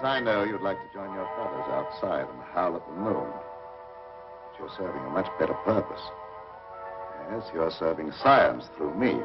I know you'd like to join your brothers outside and howl at the moon. But you're serving a much better purpose. Yes, you're serving science through me.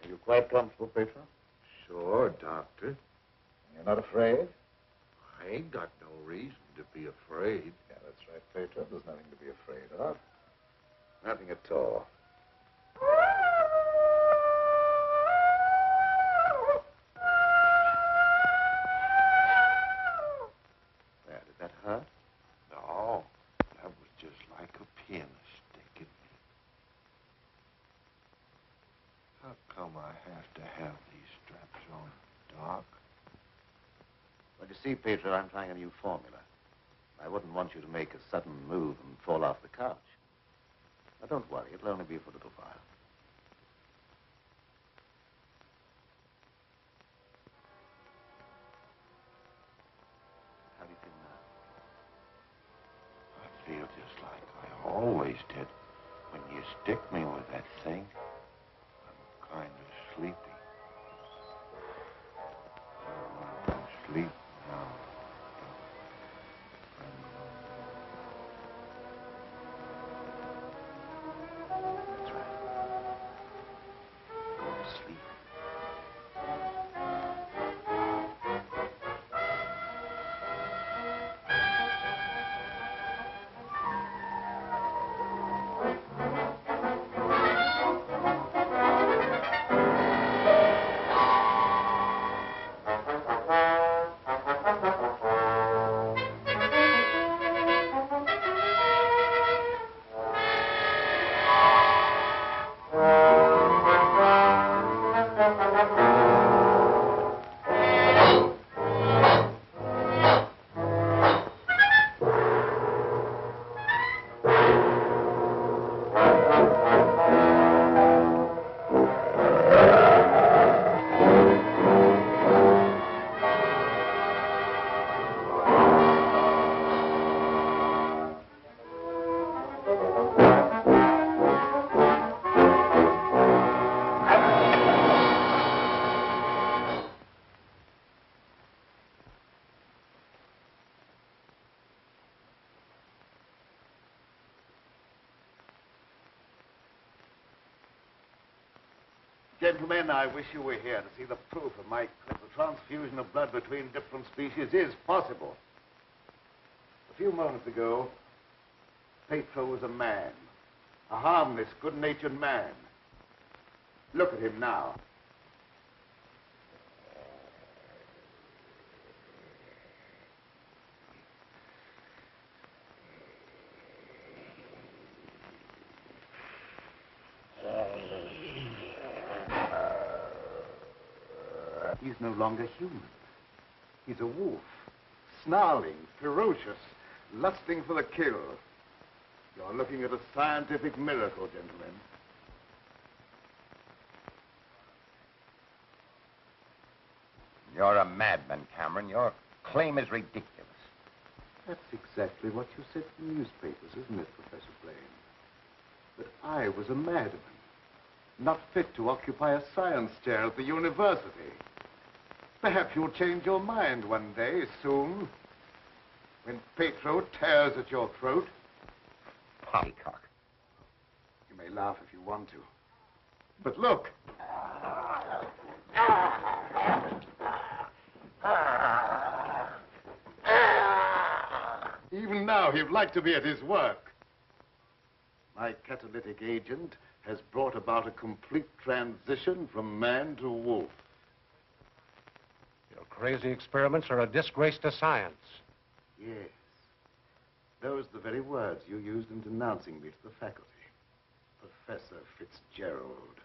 Are you quite comfortable, Petro? Sure, Doctor. You're not afraid? I ain't got no reason to be afraid. Yeah, that's right, Petro. There's nothing to be afraid of. Nothing at all. There, did that hurt? No, that was just like a pin sticking me. How come I have to have these straps on, Doc? Well, you see, Petro, I'm trying a new formula. I wouldn't want you to make a sudden move and fall off the couch. Now, don't worry. It'll only be for a little while. How do you feel now? I feel just like I always did. When you stick me with that thing, I'm kind of sleepy. I want to sleep now. That's right. Go to sleep. Gentlemen, I wish you were here to see the proof of my claim. The transfusion of blood between different species is possible. A few moments ago, Petro was a man. A harmless, good-natured man. Look at him now. He's no longer human. He's a wolf, snarling, ferocious, lusting for the kill. You're looking at a scientific miracle, gentlemen. You're a madman, Cameron. Your claim is ridiculous. That's exactly what you said in the newspapers, isn't it, Professor Blaine? That I was a madman, not fit to occupy a science chair at the university. Perhaps you'll change your mind one day, soon, when Petro tears at your throat. Poppycock. You may laugh if you want to. But look. Even now, he'd like to be at his work. My catalytic agent has brought about a complete transition from man to wolf. crazy experiments are a disgrace to science. Yes. Those are the very words you used in denouncing me to the faculty. Professor Fitzgerald.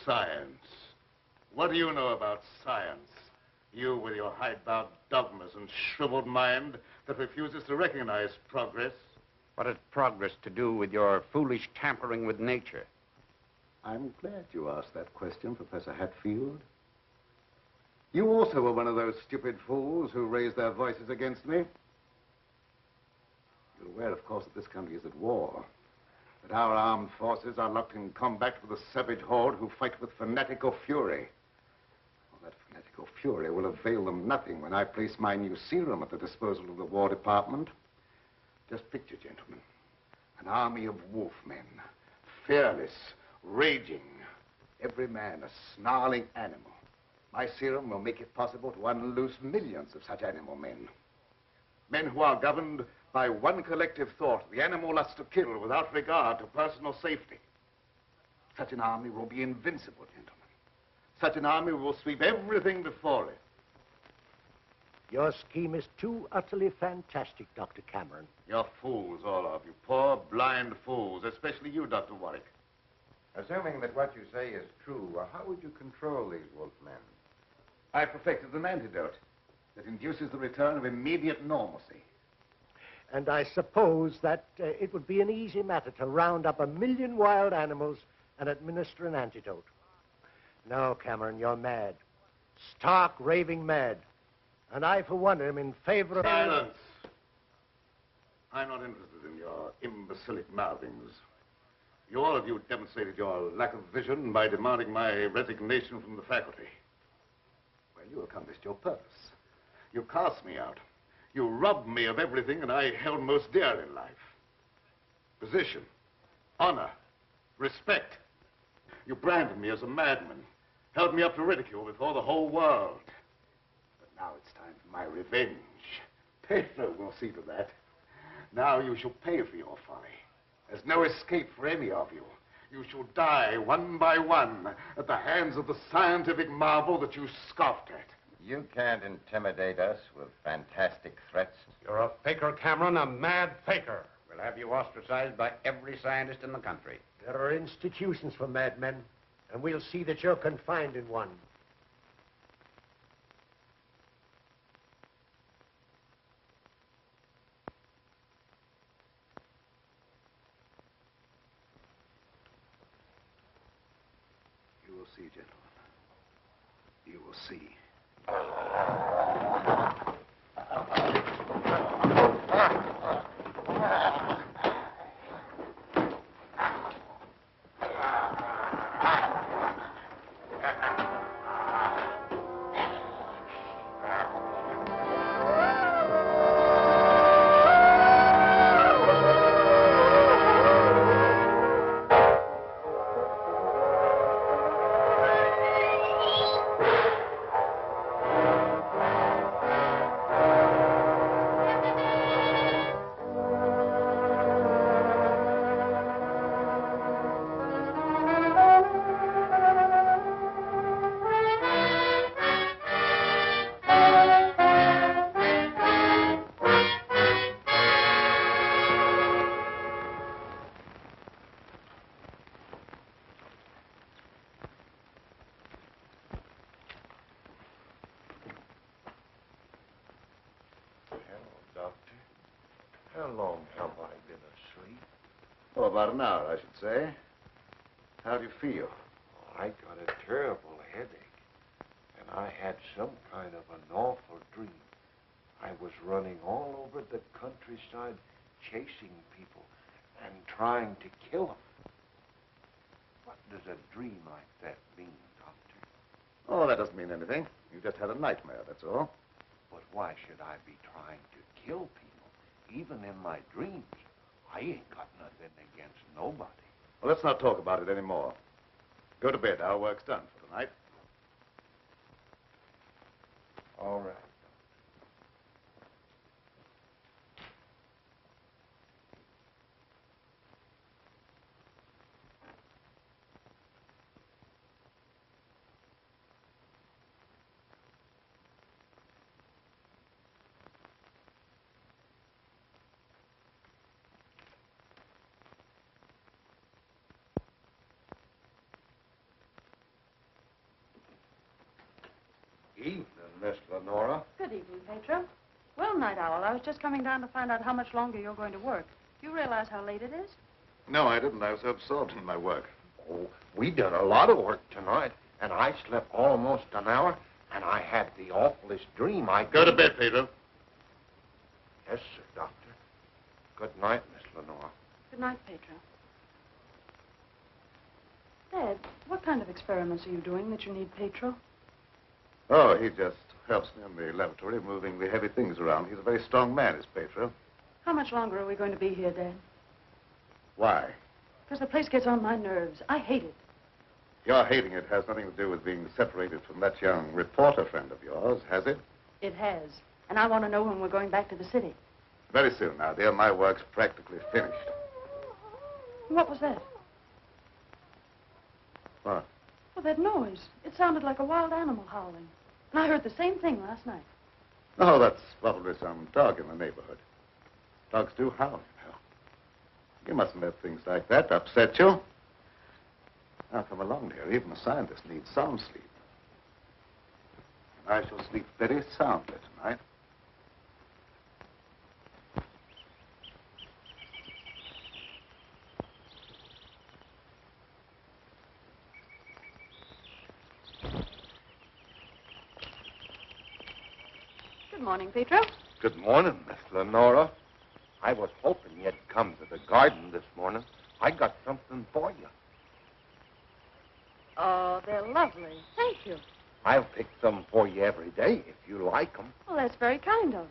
Science. What do you know about science? You with your hidebound dogmas and shriveled mind that refuses to recognize progress. What has progress to do with your foolish tampering with nature? I'm glad you asked that question, Professor Hatfield. You also were one of those stupid fools who raised their voices against me. You're aware, of course, that this country is at war. That our armed forces are locked in combat with a savage horde who fight with fanatical fury. Well, that fanatical fury will avail them nothing when I place my new serum at the disposal of the War Department. Just picture, gentlemen, an army of wolfmen, fearless, raging, every man a snarling animal. My serum will make it possible to unloose millions of such animal men. Men who are governed by one collective thought, the animal lust to kill without regard to personal safety. Such an army will be invincible, gentlemen. Such an army will sweep everything before it. Your scheme is too utterly fantastic, Dr. Cameron. You're fools, all of you. Poor, blind fools, especially you, Dr. Warwick. Assuming that what you say is true, how would you control these wolfmen? I perfected an antidote that induces the return of immediate normalcy. And I suppose that it would be an easy matter to round up 1 million wild animals and administer an antidote. No, Cameron, you're mad. Stark, raving mad. And I, for one, am in favor of... Silence! I'm not interested in your imbecilic mouthings. You all of you demonstrated your lack of vision by demanding my resignation from the faculty. Well, you accomplished your purpose. You cast me out. You robbed me of everything that I held most dear in life. Position, honor, respect. You branded me as a madman, held me up to ridicule before the whole world. But now it's time for my revenge. Pedro will see to that. Now you shall pay for your folly. There's no escape for any of you. You shall die one by one at the hands of the scientific marvel that you scoffed at. You can't intimidate us with fantastic threats. You're a faker, Cameron, a mad faker. We'll have you ostracized by every scientist in the country. There are institutions for madmen, and we'll see that you're confined in one. You will see, gentlemen. You will see. How long have I been asleep? Oh, about an hour, I should say. How do you feel? I got a terrible headache, and I had some kind of an awful dream. I was running all over the countryside, chasing people and trying to kill them. What does a dream like that mean, Doctor? Oh, that doesn't mean anything. You just had a nightmare, that's all. But why should I be trying to kill people? Even in my dreams, I ain't got nothing against nobody. Well, let's not talk about it anymore. Go to bed. Our work's done for tonight. All right. Miss Lenora. Good evening, Pedro. Well, Night Owl, I was just coming down to find out how much longer you're going to work. Do you realize how late it is? No, I didn't. I was so absorbed in my work. Oh, we did a lot of work tonight, and I slept almost an hour, and I had the awfulest dream. Go to bed, Pedro. Yes, sir, Doctor. Good night, Miss Lenora. Good night, Pedro. Dad, what kind of experiments are you doing that you need Pedro? Oh, he just helps me in the laboratory, moving the heavy things around. He's a very strong man, is Pedro. How much longer are we going to be here, Dad? Why? Because the place gets on my nerves. I hate it. Your hating it has nothing to do with being separated from that young reporter friend of yours, has it? It has. And I want to know when we're going back to the city. Very soon now, dear. My work's practically finished. What was that? What? Well, that noise. It sounded like a wild animal howling. And I heard the same thing last night. Oh, that's probably some dog in the neighborhood. Dogs do howl, you know. You mustn't let things like that upset you. Now, come along, dear. Even a scientist needs some sleep. I shall sleep very soundly tonight. Good morning, Pedro. Good morning, Miss Lenora. I was hoping you'd come to the garden this morning. I got something for you. Oh, they're lovely. Thank you. I'll pick some for you every day if you like them. Well, that's very kind of you.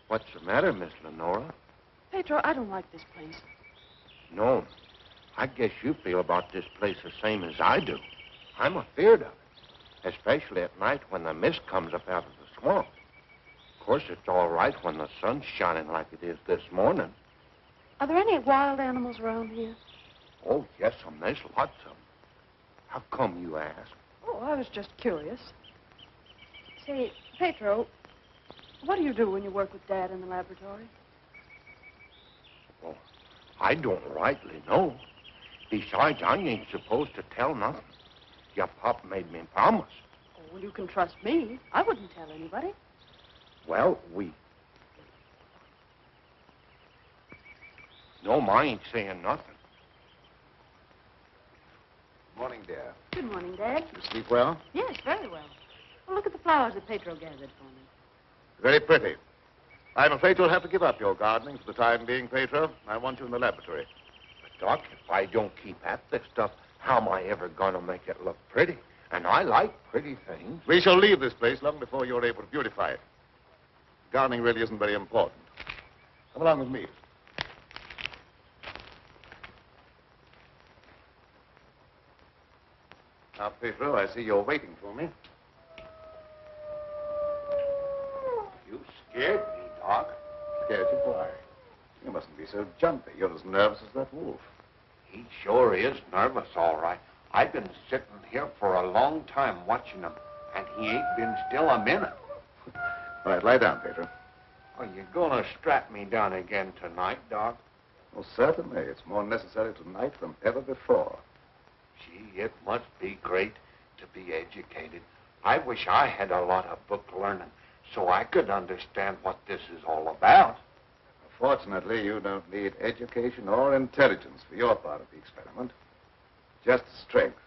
What's the matter, Miss Lenora? Pedro, I don't like this place. No. I guess you feel about this place the same as I do. I'm afeard of it, especially at night when the mist comes up out of the swamp. Of course, it's all right when the sun's shining like it is this morning. Are there any wild animals around here? Oh, yes, there's lots of them. How come you ask? Oh, I was just curious. Say, Pedro, what do you do when you work with Dad in the laboratory? Well, I don't rightly know. Besides, I ain't supposed to tell nothing. Your pop made me promise. Oh, well, you can trust me. I wouldn't tell anybody. Well, No, I ain't saying nothing. Morning, dear. Good morning, Dad. You sleep well? Yes, very well. Well, look at the flowers that Pedro gathered for me. Very pretty. I'm afraid you'll have to give up your gardening for the time being, Pedro. I want you in the laboratory. But, Doc, if I don't keep at this stuff, how am I ever going to make it look pretty? And I like pretty things. We shall leave this place long before you're able to beautify it. Gardening really isn't very important. Come along with me. Now, Pedro, I see you're waiting for me. You scared me, Doc. Scared you? Why? You mustn't be so jumpy. You're as nervous as that wolf. He sure is nervous, all right. I've been sitting here for a long time watching him, and he ain't been still a minute. All right, lie down, Pedro. Are you going to strap me down again tonight, Doc? Well, certainly. It's more necessary tonight than ever before. Gee, it must be great to be educated. I wish I had a lot of book learning so I could understand what this is all about. Fortunately, you don't need education or intelligence for your part of the experiment. Just strength.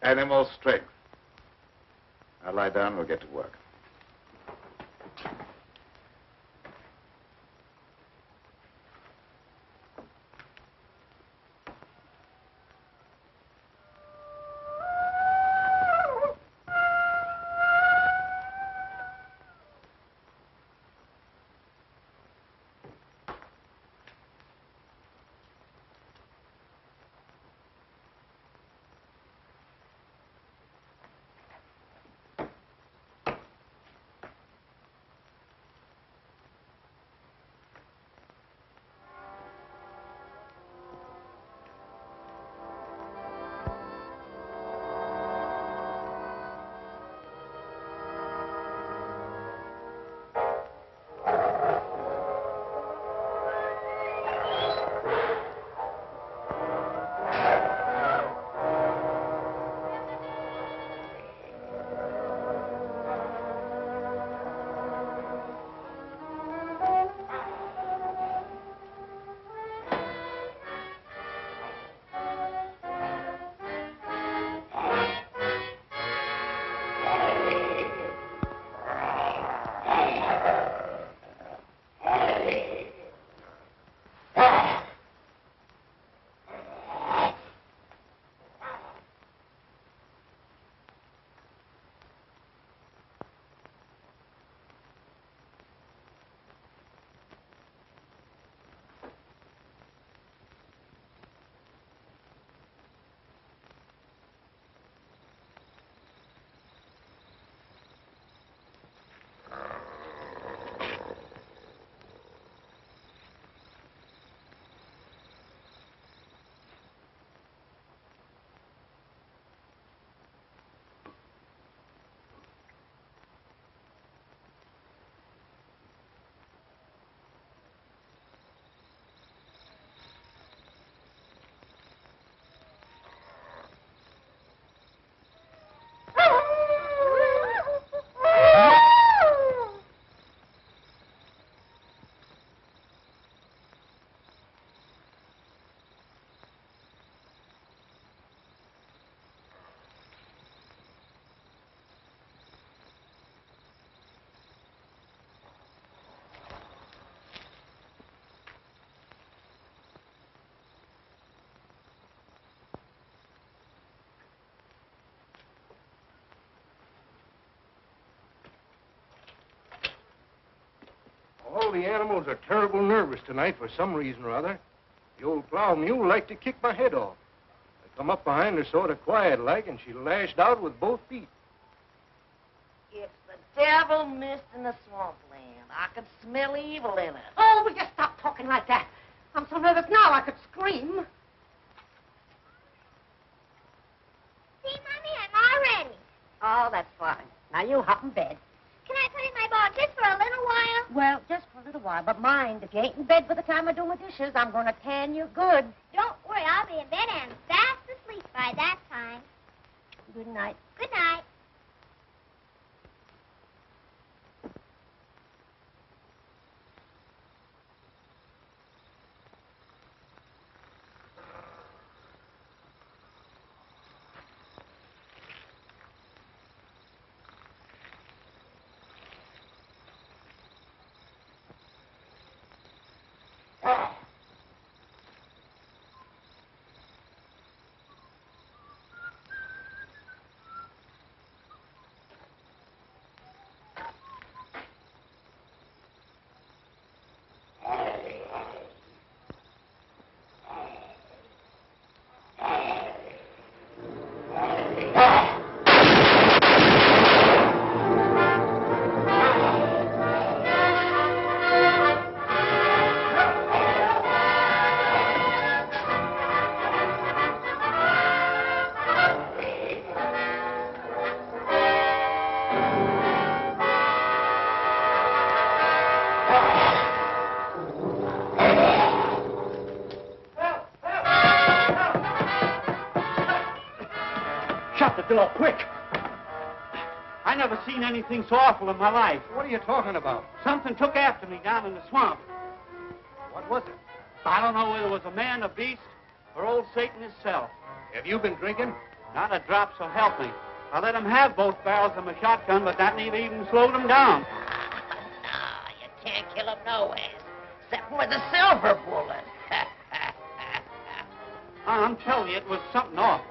Animal strength. Now lie down and we'll get to work. all the animals are terrible nervous tonight for some reason or other. The old plow mule liked to kick my head off. I come up behind her sort of quiet-like, and she lashed out with both feet. It's the devil mist in the swampland. I can smell evil in it. Oh, will you stop talking like that? I'm so nervous now I could scream. See, Mommy, I'm all ready. Oh, that's fine. Now you hop in bed. Can I play my ball just for a little while? Well, just for a little while, but mind, if you ain't in bed by the time I do my dishes, I'm going to tan you good. Don't worry, I'll be in bed and fast asleep by that time. Good night. Good night. Shut the door, quick! I never seen anything so awful in my life. What are you talking about? Something took after me down in the swamp. What was it? I don't know whether it was a man, a beast, or old Satan himself. Have you been drinking? Not a drop, so help me. I let him have both barrels of my shotgun, but that never even slowed him down. No, you can't kill him nowhere, except with a silver bullet. I'm telling you, it was something awful.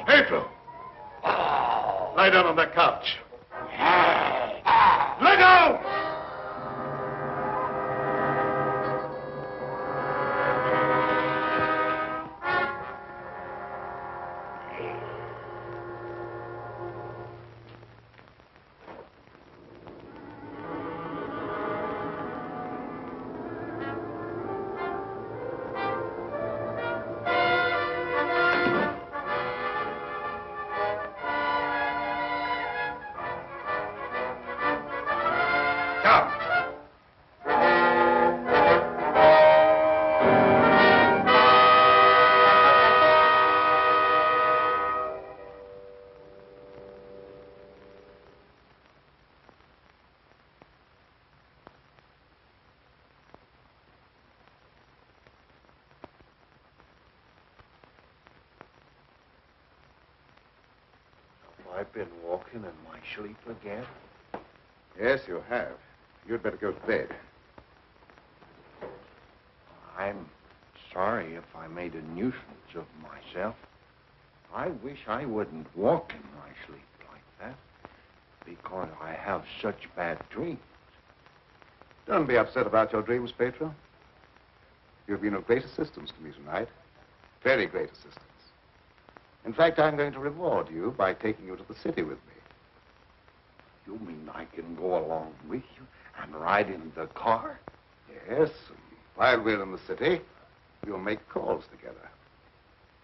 Pedro! Lie down on that couch. Let go! I've been walking in my sleep again. Yes, you have. You'd better go to bed. I'm sorry if I made a nuisance of myself. I wish I wouldn't walk in my sleep like that, because I have such bad dreams. Don't be upset about your dreams, Pedro. You've been of great assistance to me tonight. Very great assistance. In fact, I'm going to reward you by taking you to the city with me. You mean I can go along with you and ride in the car? Yes, and while we're in the city, we'll make calls together.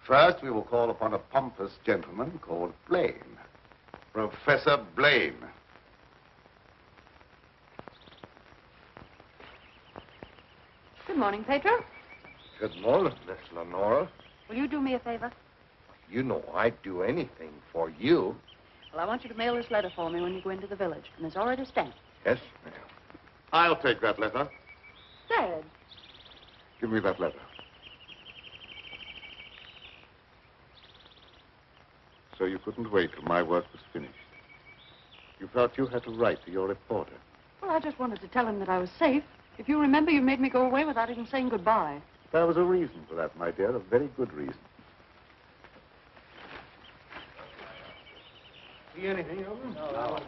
First, we will call upon a pompous gentleman called Blaine. Professor Blaine. Good morning, Pedro. Good morning, Miss Lenora. Will you do me a favor? You know I'd do anything for you. Well, I want you to mail this letter for me when you go into the village, and it's already stamped. Yes, ma'am. I'll take that letter. Dad. Give me that letter. So you couldn't wait till my work was finished. You felt you had to write to your reporter. Well, I just wanted to tell him that I was safe. If you remember, you made me go away without even saying goodbye. There was a reason for that, my dear, a very good reason. See anything of him? No.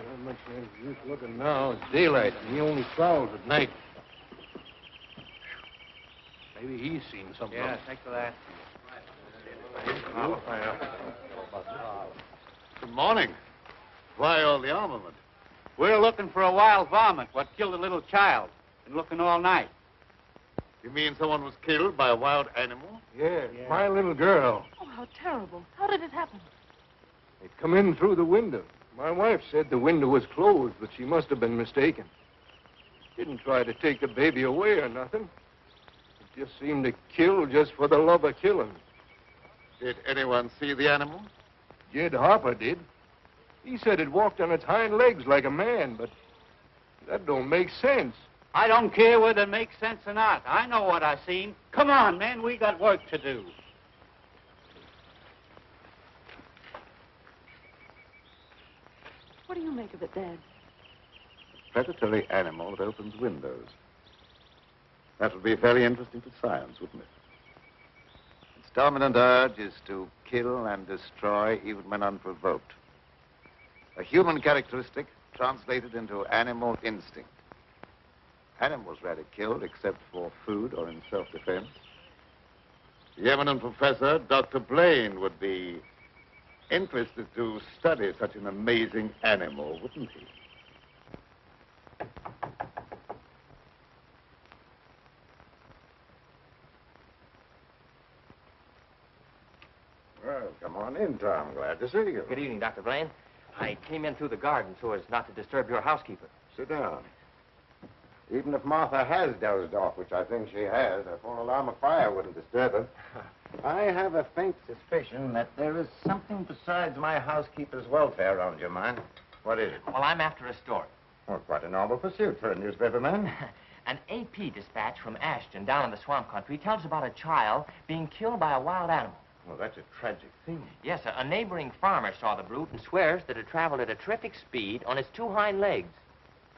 Not much use looking now. It's daylight, and he only prowls at night. Maybe he's seen something. Yeah, thanks for that. Good morning. Why all the armament? We're looking for a wild varmint what killed a little child. Been looking all night. You mean someone was killed by a wild animal? Yeah, my little girl. Oh, how terrible. How did it happen? It come in through the window. My wife said the window was closed, but she must have been mistaken. Didn't try to take the baby away or nothing. It just seemed to kill just for the love of killing. Did anyone see the animal? Jed Harper did. He said it walked on its hind legs like a man, but that don't make sense. I don't care whether it makes sense or not. I know what I seen. Come on, man, we got work to do. What do you make of it, Dad? Predatory animal that opens windows. That would be very interesting to science, wouldn't it? Its dominant urge is to kill and destroy even when unprovoked. A human characteristic translated into animal instinct. Animals rarely killed except for food or in self-defense. The eminent professor, Dr. Blaine, would be interested to study such an amazing animal, wouldn't he? Well, come on in, Tom. Glad to see you. Good evening, Dr. Blaine. I came in through the garden so as not to disturb your housekeeper. Sit down. Even if Martha has dozed off, which I think she has, a full alarm of fire wouldn't disturb her. I have a faint suspicion that there is something besides my housekeeper's welfare on your mind. What is it? Well, I'm after a story. Well, quite a novel pursuit for a newspaperman. An AP dispatch from Ashton down in the swamp country tells about a child being killed by a wild animal. Well, that's a tragic thing. Yes, a neighboring farmer saw the brute and swears that it traveled at a terrific speed on its two hind legs.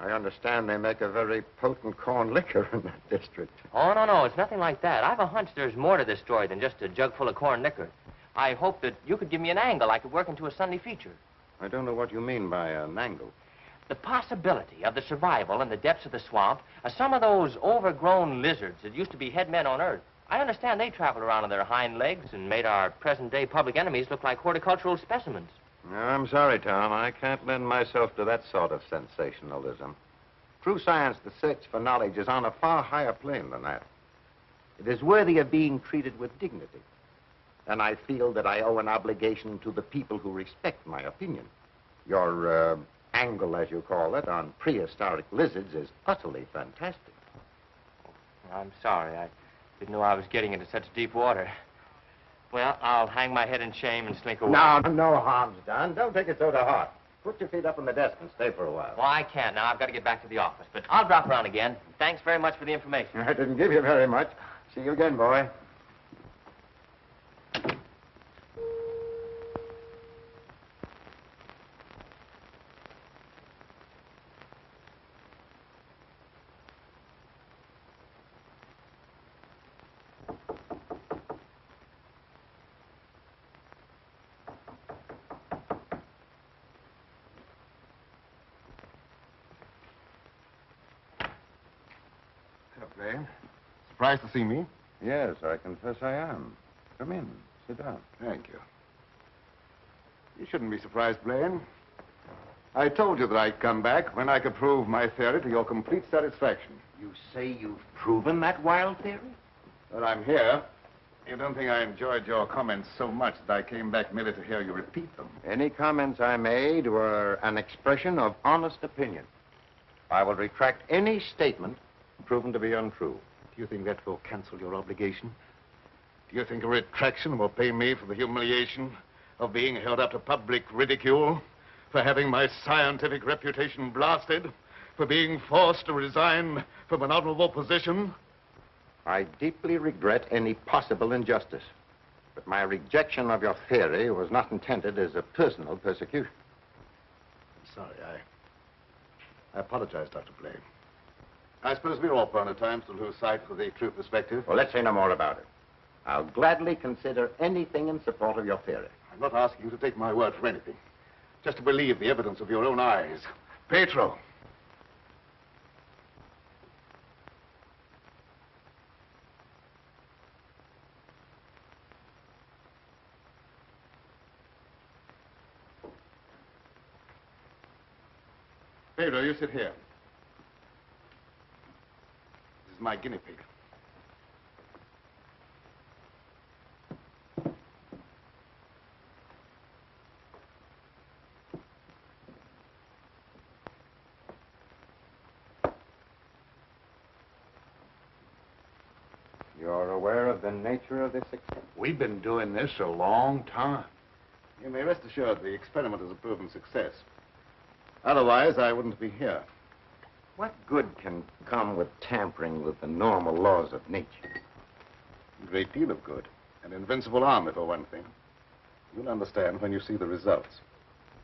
I understand they make a very potent corn liquor in that district. Oh, no, it's nothing like that. I've a hunch there's more to this story than just a jug full of corn liquor. I hope that you could give me an angle I could work into a Sunday feature. I don't know what you mean by an angle. The possibility of the survival in the depths of the swamp of some of those overgrown lizards that used to be head men on Earth. I understand they traveled around on their hind legs and made our present-day public enemies look like horticultural specimens. No, I'm sorry, Tom. I can't lend myself to that sort of sensationalism. True science, the search for knowledge, is on a far higher plane than that. It is worthy of being treated with dignity. And I feel that I owe an obligation to the people who respect my opinion. Your angle, as you call it, on prehistoric lizards is utterly fantastic. I'm sorry. I didn't know I was getting into such deep water. Well, I'll hang my head in shame and slink away. No harm's done. Don't take it so to heart. Put your feet up on the desk and stay for a while. Well, I can't now. I've got to get back to the office. But I'll drop around again. Thanks very much for the information. I didn't give you very much. See you again, boy. Blaine. Surprised to see me? Yes, I confess I am. Come in. Sit down. Thank you. You shouldn't be surprised, Blaine. I told you that I'd come back when I could prove my theory to your complete satisfaction. You say you've proven that wild theory? But I'm here. You don't think I enjoyed your comments so much that I came back merely to hear you repeat them? Any comments I made were an expression of honest opinion. I will retract any statement proven to be untrue. Do you think that will cancel your obligation? Do you think a retraction will pay me for the humiliation of being held up to public ridicule, for having my scientific reputation blasted, for being forced to resign from an honorable position? I deeply regret any possible injustice, but my rejection of your theory was not intended as a personal persecution. I'm sorry. I apologize, Dr. Blaine. I suppose we're all prone at times to lose sight of the true perspective. Well, let's say no more about it. I'll gladly consider anything in support of your theory. I'm not asking you to take my word for anything. Just to believe the evidence of your own eyes. Petro. Pedro, you sit here. This is my guinea pig. You're aware of the nature of this experiment? We've been doing this a long time. You may rest assured the experiment is a proven success. Otherwise, I wouldn't be here. What good can come with tampering with the normal laws of nature? A great deal of good. An invincible army, for one thing. You'll understand when you see the results.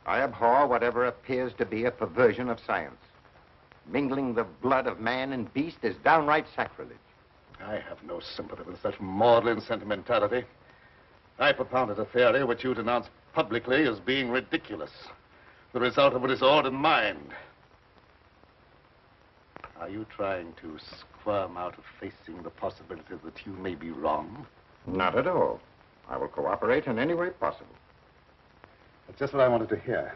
I abhor whatever appears to be a perversion of science. Mingling the blood of man and beast is downright sacrilege. I have no sympathy with such maudlin sentimentality. I propounded a theory which you denounced publicly as being ridiculous. The result of a disordered mind. Are you trying to squirm out of facing the possibility that you may be wrong? Not at all. I will cooperate in any way possible. That's just what I wanted to hear.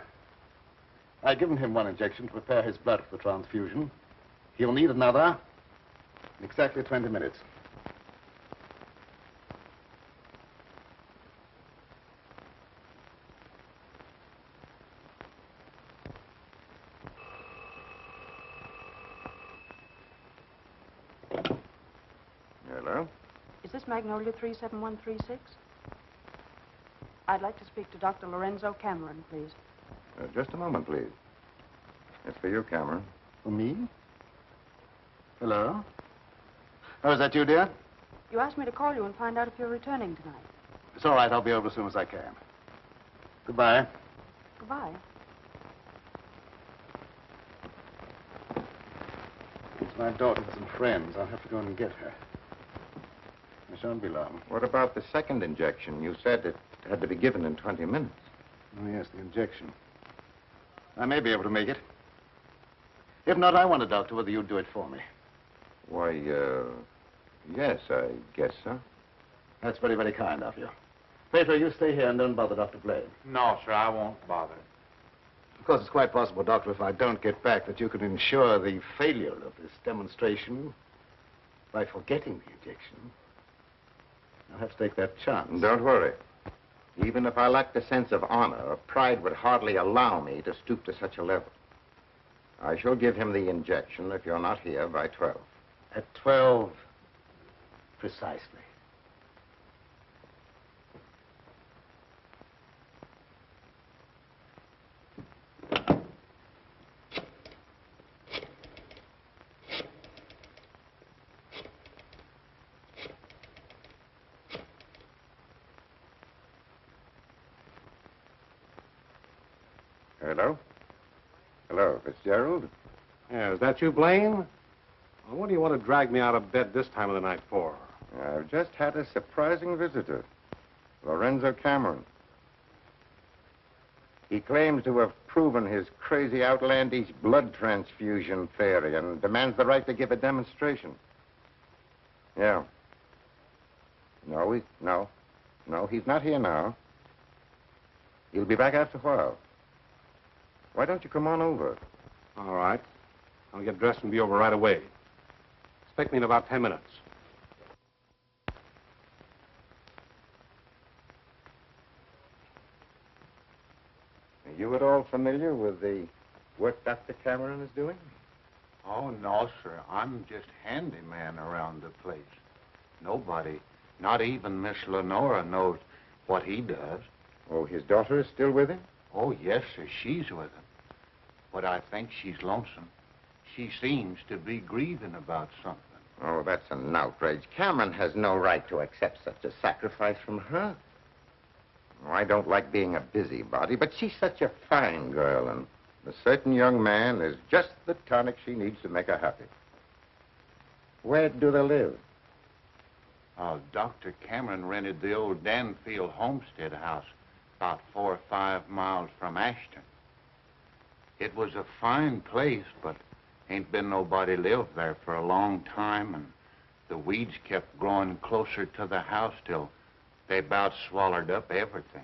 I've given him one injection to prepare his blood for the transfusion. He'll need another in exactly 20 minutes. Hello? Is this Magnolia 37136? I'd like to speak to Dr. Lorenzo Cameron, please. Just a moment, please. It's for you, Cameron. For me? Hello? Oh, is that you, dear? You asked me to call you and find out if you're returning tonight. It's all right. I'll be over as soon as I can. Goodbye. Goodbye. It's my daughter with some friends. I'll have to go in and get her. I shan't be long. What about the second injection? You said it had to be given in 20 minutes. Oh, yes, the injection. I may be able to make it. If not, I wonder, Doctor, whether you'd do it for me. Why, yes, I guess so. That's very, very kind of you. Pedro, you stay here and don't bother Dr. Blaine. No, sir, I won't bother. Of course, it's quite possible, Doctor, if I don't get back, that you could ensure the failure of this demonstration by forgetting the injection. I'll have to take that chance. Don't worry. Even if I lacked a sense of honor, pride would hardly allow me to stoop to such a level. I shall give him the injection if you're not here by 12. At 12, precisely. Hello? Hello, Fitzgerald? Yeah, is that you, Blaine? Well, what do you want to drag me out of bed this time of the night for? I've just had a surprising visitor, Lorenzo Cameron. He claims to have proven his crazy, outlandish blood transfusion theory and demands the right to give a demonstration. Yeah. No, he's not here now. He'll be back after a while. Why don't you come on over? All right. I'll get dressed and be over right away. Expect me in about 10 minutes. Are you at all familiar with the work Dr. Cameron is doing? Oh, no, sir. I'm just handyman around the place. Nobody, not even Miss Lenora, knows what he does. Oh, his daughter is still with him? Oh, yes, sir. She's with him. But I think she's lonesome. She seems to be grieving about something. Oh, that's an outrage. Cameron has no right to accept such a sacrifice from her. Oh, I don't like being a busybody, but she's such a fine girl, and a certain young man is just the tonic she needs to make her happy. Where do they live? Dr. Cameron rented the old Danfield homestead house about 4 or 5 miles from Ashton. It was a fine place, but ain't been nobody lived there for a long time, and the weeds kept growing closer to the house till they about swallowed up everything.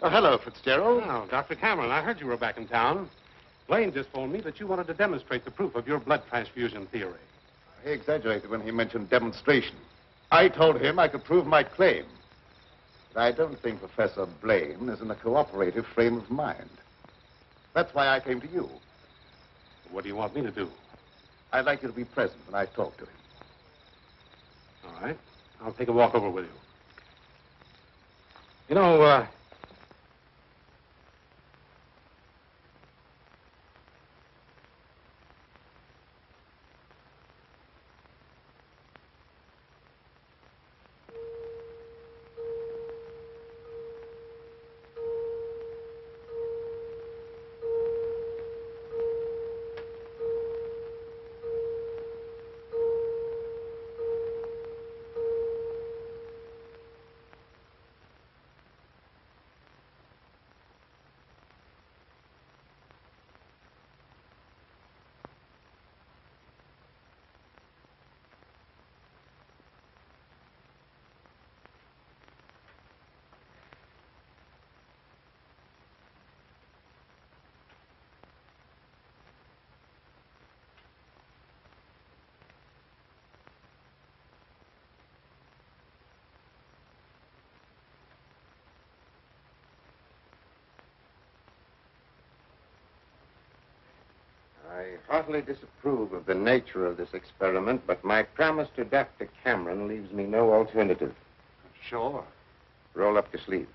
Oh, hello, Fitzgerald. Oh, Dr. Cameron, I heard you were back in town. Blaine just told me that you wanted to demonstrate the proof of your blood transfusion theory. He exaggerated when he mentioned demonstration. I told him I could prove my claim. But I don't think Professor Blaine is in a cooperative frame of mind. That's why I came to you. What do you want me to do? I'd like you to be present when I talk to him. All right. I'll take a walk over with you. You know, I heartily disapprove of the nature of this experiment, but my promise to Dr. Cameron leaves me no alternative. Sure. Roll up your sleeves.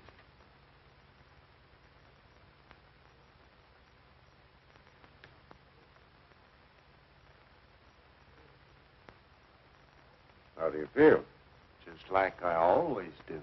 How do you feel? Just like I always do.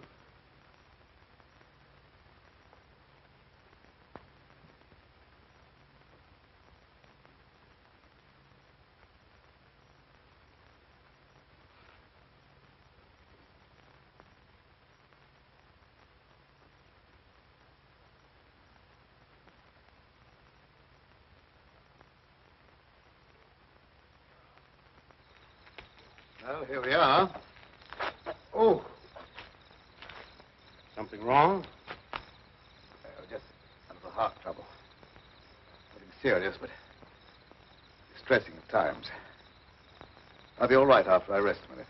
Well, here we are. Oh. something wrong? Just a little heart trouble. Nothing serious, but distressing at times. I'll be all right after I rest a minute.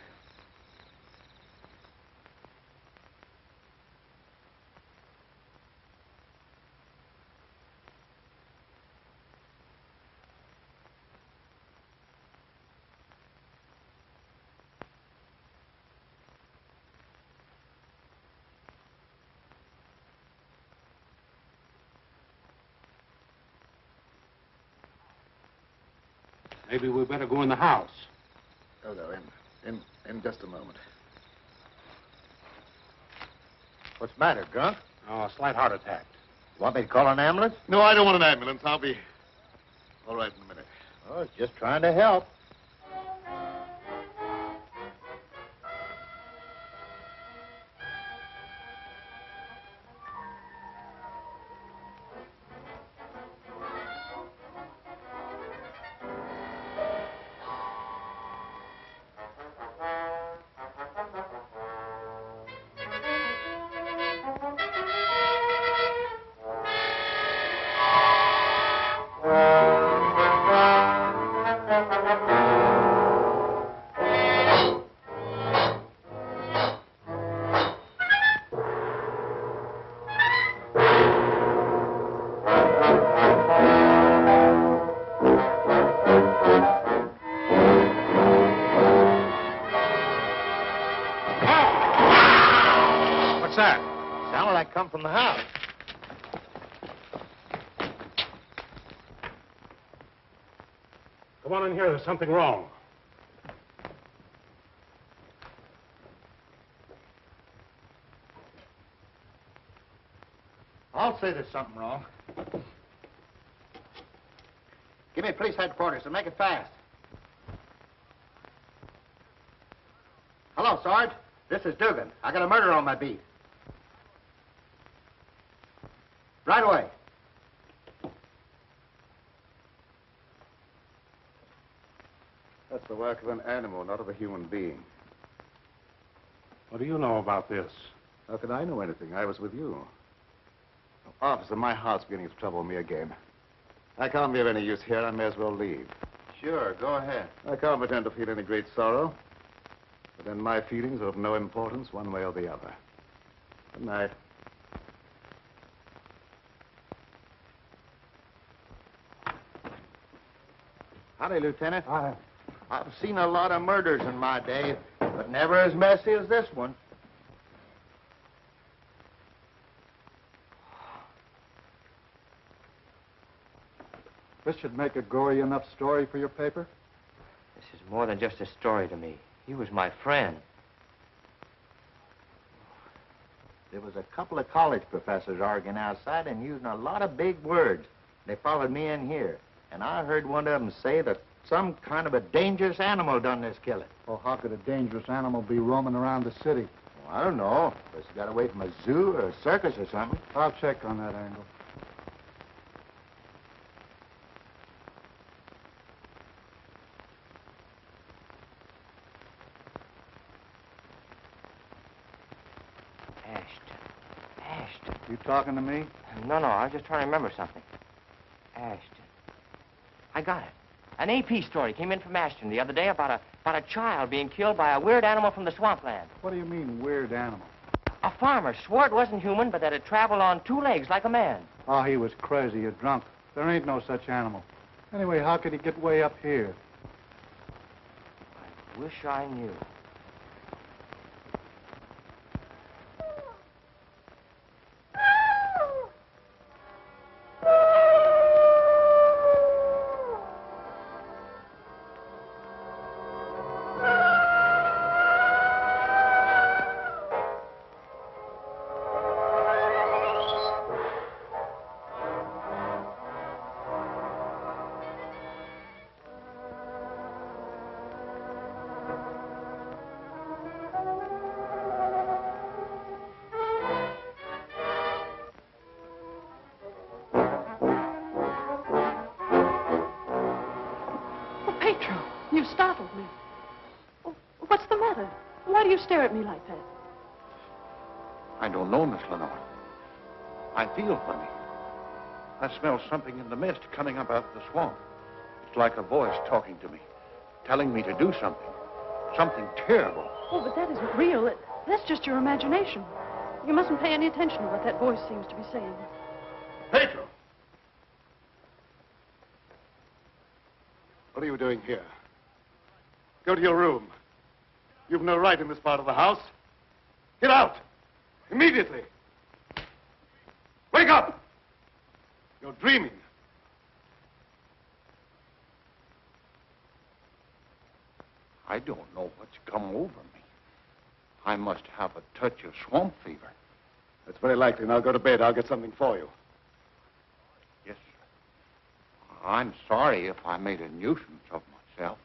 Maybe we better go in the house. Oh, no, in just a moment. What's the matter, Grunt? Oh, a slight heart attack. Want me to call an ambulance? No, I don't want an ambulance. I'll be all right in a minute. Oh, it's just trying to help. like come from the house. Come on in here. There's something wrong. I'll say there's something wrong. Give me police headquarters and make it fast. Hello, Sarge. This is Dugan. I got a murder on my beat. Right away. That's the work of an animal, not of a human being. What do you know about this? How could I know anything? I was with you. Officer, my heart's beginning to trouble me again. I can't be of any use here. I may as well leave. Sure, go ahead. I can't pretend to feel any great sorrow. But then my feelings are of no importance one way or the other. Good night. Howdy, Lieutenant. I've seen a lot of murders in my day, but never as messy as this one. This should make a gory enough story for your paper? This is more than just a story to me. He was my friend. There was a couple of college professors arguing outside and using a lot of big words. They followed me in here, and I heard one of them say that some kind of a dangerous animal done this killing. Well, how could a dangerous animal be roaming around the city? Well, I don't know. Guess you got away from a zoo or a circus or something. I'll check on that angle. Ashton. You talking to me? No, I was just trying to remember something. Ashton. I got it. An AP story came in from Ashton the other day about a child being killed by a weird animal from the swampland. What do you mean, weird animal? A farmer swore it wasn't human, but that it traveled on 2 legs like a man. Oh, he was crazy or drunk. There ain't no such animal. Anyway, how could he get way up here? I wish I knew. Petro, you startled me. Oh, what's the matter? Why do you stare at me like that? I don't know, Miss Lenore. I feel funny. I smell something in the mist coming up out of the swamp. It's like a voice talking to me, telling me to do something. Something terrible. Oh, but that isn't real. That's just your imagination. You mustn't pay any attention to what that voice seems to be saying. Pedro! What are you doing here? Go to your room. You've no right in this part of the house. Get out! Immediately! Wake up! You're dreaming. I don't know what's come over me. I must have a touch of swamp fever. That's very likely. Now go to bed. I'll get something for you. Yes, sir. I'm sorry if I made a nuisance of myself.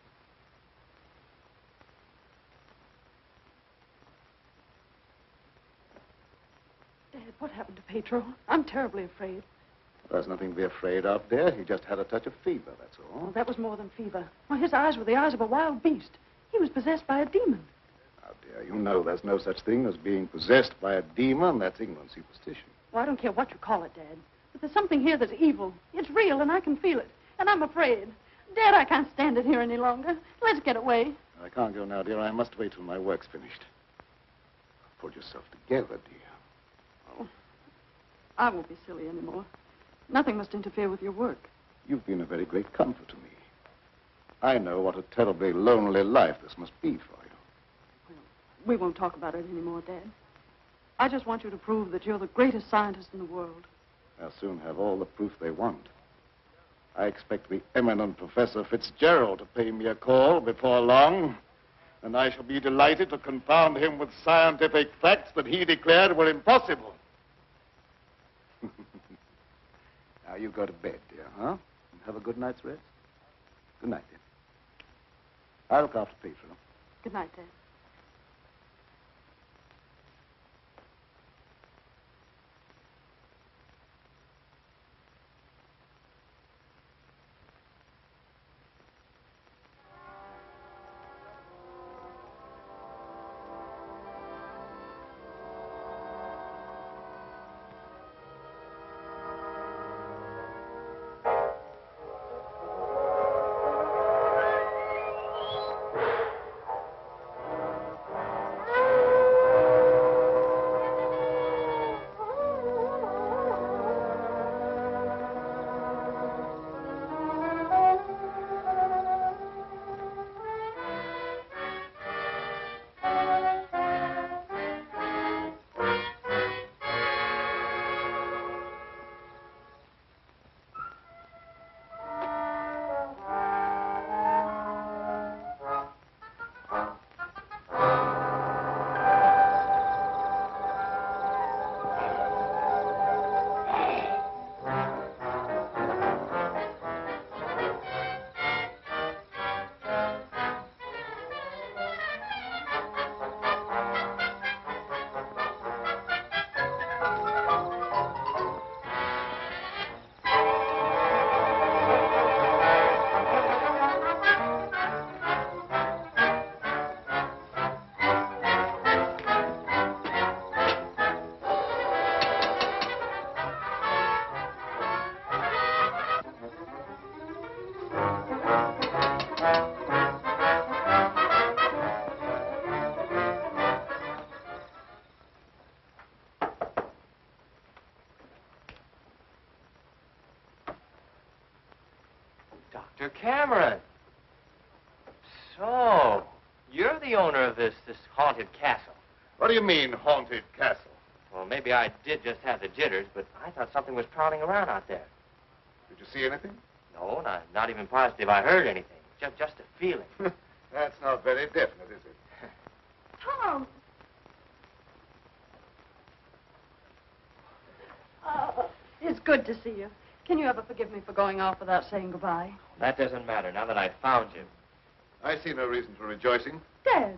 Dad, what happened to Petro? I'm terribly afraid. There's nothing to be afraid of, dear. He just had a touch of fever, that's all. Oh, that was more than fever. Why, his eyes were the eyes of a wild beast. He was possessed by a demon. Now, dear, you know there's no such thing as being possessed by a demon. That's ignorant superstition. Well, I don't care what you call it, Dad. But there's something here that's evil. It's real, and I can feel it. And I'm afraid. Dad, I can't stand it here any longer. Let's get away. I can't go now, dear. I must wait till my work's finished. Pull yourself together, dear. Oh, I won't be silly anymore. Nothing must interfere with your work. You've been a very great comfort to me. I know what a terribly lonely life this must be for you. We won't talk about it anymore, Dad. I just want you to prove that you're the greatest scientist in the world. They'll soon have all the proof they want. I expect the eminent Professor Fitzgerald to pay me a call before long, and I shall be delighted to confound him with scientific facts that he declared were impossible. Now you go to bed, dear, huh? And have a good night's rest. Good night, dear. I'll look after Pedro. Good night, Dad. Dr. Cameron. So, you're the owner of this haunted castle. What do you mean, haunted castle? Well, maybe I did just have the jitters, but I thought something was prowling around out there. Did you see anything? No, not even positive I heard anything. Just a feeling. That's not very definite, is it? Tom! It's good to see you. Can you ever forgive me for going off without saying goodbye? That doesn't matter now that I've found you. I see no reason for rejoicing. Dad!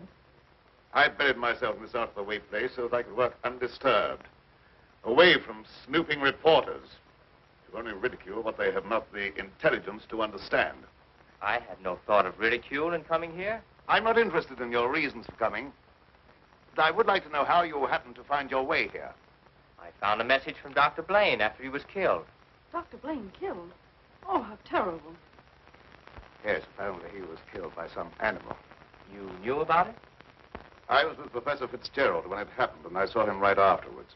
I buried myself in this out-of-the-way place so that I could work undisturbed, away from snooping reporters who only ridicule what they have not the intelligence to understand. I had no thought of ridicule in coming here. I'm not interested in your reasons for coming, but I would like to know how you happened to find your way here. I found a message from Dr. Blaine after he was killed. Dr. Blaine killed? Oh, how terrible. Yes, apparently he was killed by some animal. You knew about it? I was with Professor Fitzgerald when it happened, and I saw him right afterwards.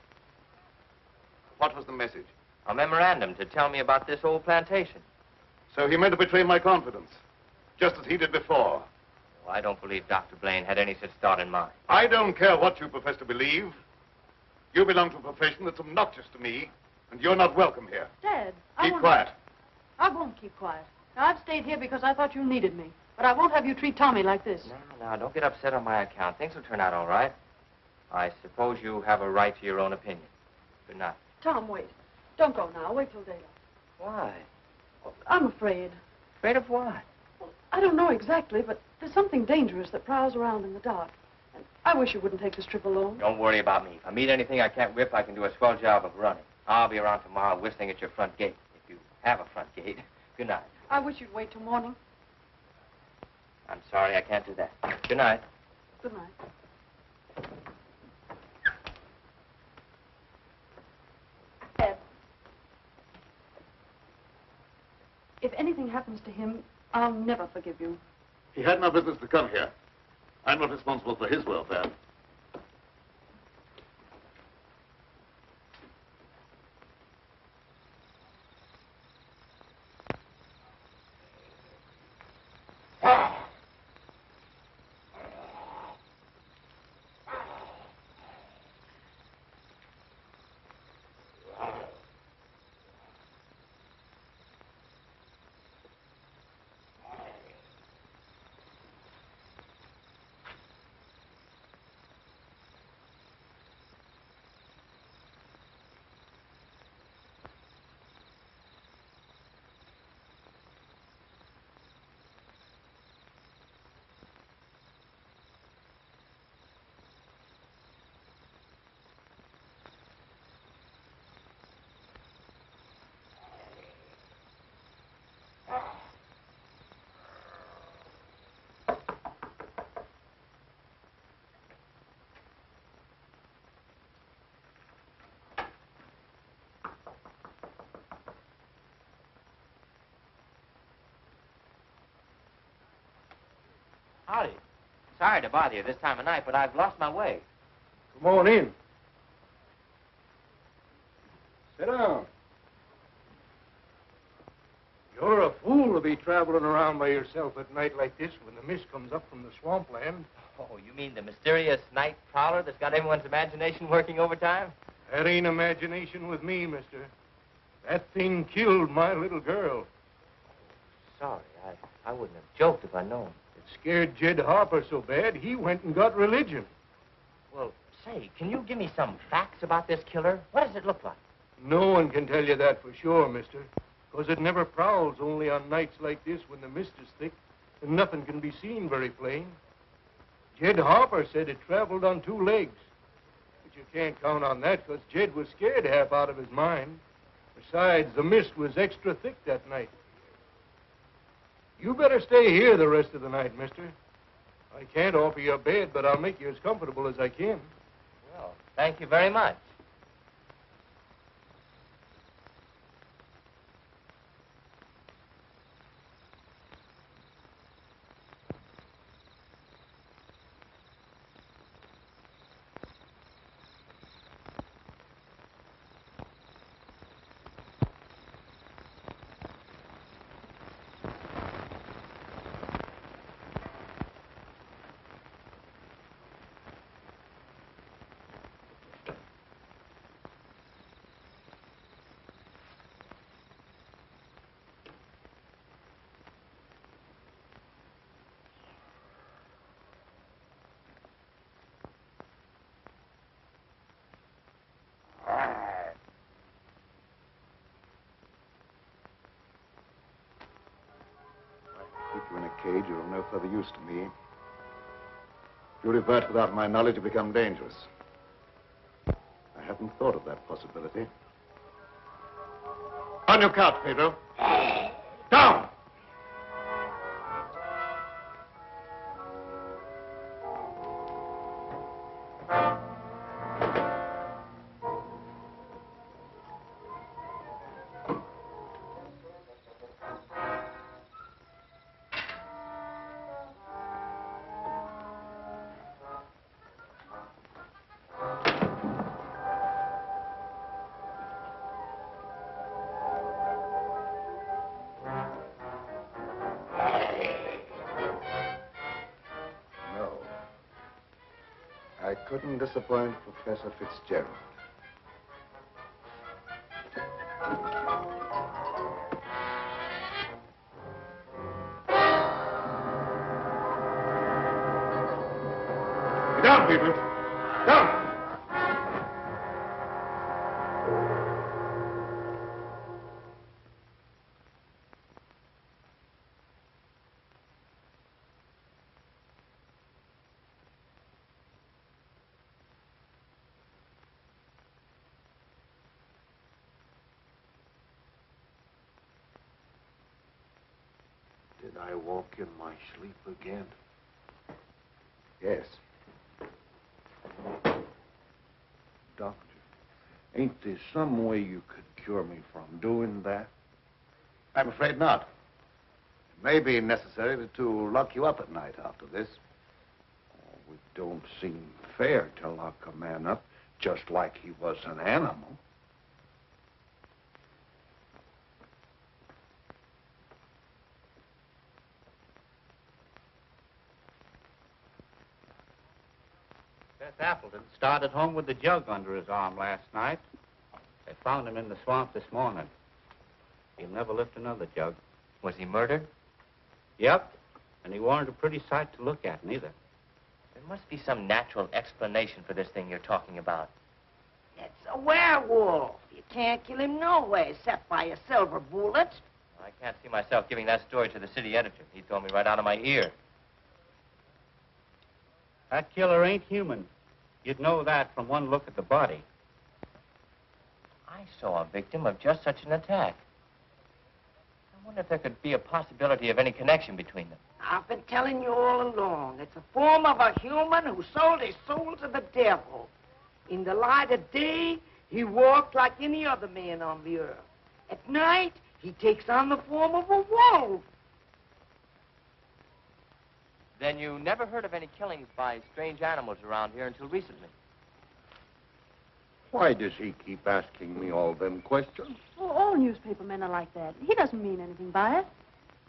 What was the message? A memorandum to tell me about this old plantation. So he meant to betray my confidence, just as he did before. Well, I don't believe Dr. Blaine had any such thought in mind. I don't care what you profess to believe. You belong to a profession that's obnoxious to me, and you're not welcome here. Dad, Keep quiet. I won't keep quiet. Now, I've stayed here because I thought you needed me. But I won't have you treat Tommy like this. No, don't get upset on my account. Things will turn out all right. I suppose you have a right to your own opinion. Good night. Tom, wait. Don't go now. Wait till daylight. Why? I'm afraid. Afraid of what? Well, I don't know exactly, but there's something dangerous that prowls around in the dark. And I wish you wouldn't take this trip alone. Don't worry about me. If I meet anything I can't whip, I can do a swell job of running. I'll be around tomorrow whistling at your front gate, if you have a front gate. Good night. I wish you'd wait till morning. I'm sorry I can't do that. Good night. Good night. Ed, if anything happens to him, I'll never forgive you. He had no business to come here. I'm not responsible for his welfare. Howdy. Sorry to bother you this time of night, but I've lost my way. Come on in. Sit down. You're a fool to be traveling around by yourself at night like this when the mist comes up from the swampland. Oh, you mean the mysterious night prowler that's got everyone's imagination working overtime? That ain't imagination with me, mister. That thing killed my little girl. Sorry, I wouldn't have joked if I'd known. It scared Jed Harper so bad, he went and got religion. Well, say, can you give me some facts about this killer? What does it look like? No one can tell you that for sure, mister. Because it never prowls only on nights like this when the mist is thick and nothing can be seen very plain. Jed Harper said it traveled on 2 legs. But you can't count on that because Jed was scared half out of his mind. Besides, the mist was extra thick that night. You better stay here the rest of the night, mister. I can't offer you a bed, but I'll make you as comfortable as I can. Well, thank you very much. Keep you in a cage, you're of no further use to me. If you revert without my knowledge, you become dangerous. I hadn't thought of that possibility. On your couch, Pedro. Down! I couldn't disappoint Professor Fitzgerald. Get down, people. Down! Did I walk in my sleep again? Yes. Doctor, ain't there some way you could cure me from doing that? I'm afraid not. It may be necessary to lock you up at night after this. Oh, it don't seem fair to lock a man up just like he was an animal. Seth Appleton started home with the jug under his arm last night. They found him in the swamp this morning. He'll never lift another jug. Was he murdered? Yep. And he weren't a pretty sight to look at, neither. There must be some natural explanation for this thing you're talking about. It's a werewolf. You can't kill him no way except by a silver bullet. I can't see myself giving that story to the city editor. He told me right out of my ear. That killer ain't human. You'd know that from one look at the body. I saw a victim of just such an attack. I wonder if there could be a possibility of any connection between them. I've been telling you all along. It's a form of a human who sold his soul to the devil. In the light of day, he walked like any other man on the earth. At night, he takes on the form of a wolf. Then you never heard of any killings by strange animals around here until recently? Why does he keep asking me all them questions? Oh, all newspaper men are like that. He doesn't mean anything by it.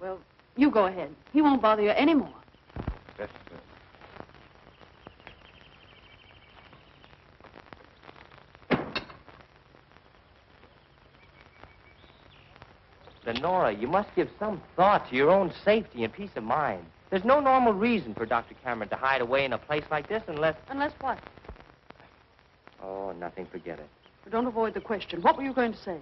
Well, you go ahead. He won't bother you anymore. Yes, Lenora, you must give some thought to your own safety and peace of mind. There's no normal reason for Dr. Cameron to hide away in a place like this unless... Unless what? Oh, nothing. Forget it. Well, don't avoid the question. What were you going to say?